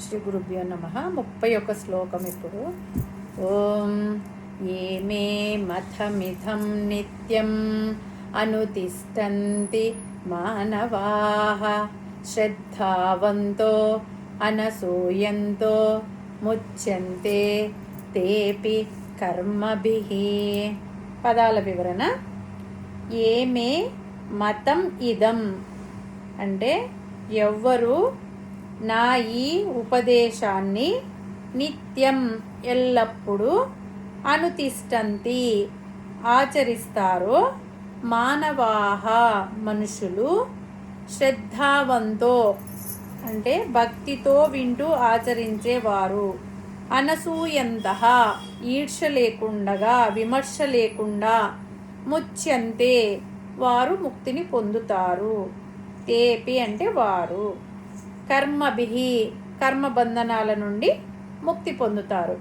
శ్రీ గురుభ్యో నమః. 31 శ్లోకం ఇప్పుడు. ఓం ఏ మే మథమిథం నిత్యం అనుతిష్టంతి మానవాః శ్రద్ధావంతో అనసూయంతో ముచ్యంతే తేపి కర్మభిః. పదాల వివరణ. ఏమే మతం ఇదం అంటే ఎవ్వరు నా ఈ ఉపదేశాన్ని నిత్యం ఎల్లప్పుడూ అనుతిష్టంతి ఆచరిస్తారో మానవాహ మనుషులు శ్రద్ధావంతో అంటే భక్తితో వింటూ ఆచరించేవారు అనసూయంతః ఈర్ష్య లేకుండా విమర్శ లేకుండా ముచ్యంతే వారు ముక్తిని పొందుతారు. తేపి అంటే వారు కర్మభిః కర్మబంధనాల నుండి ముక్తి పొందుతారు.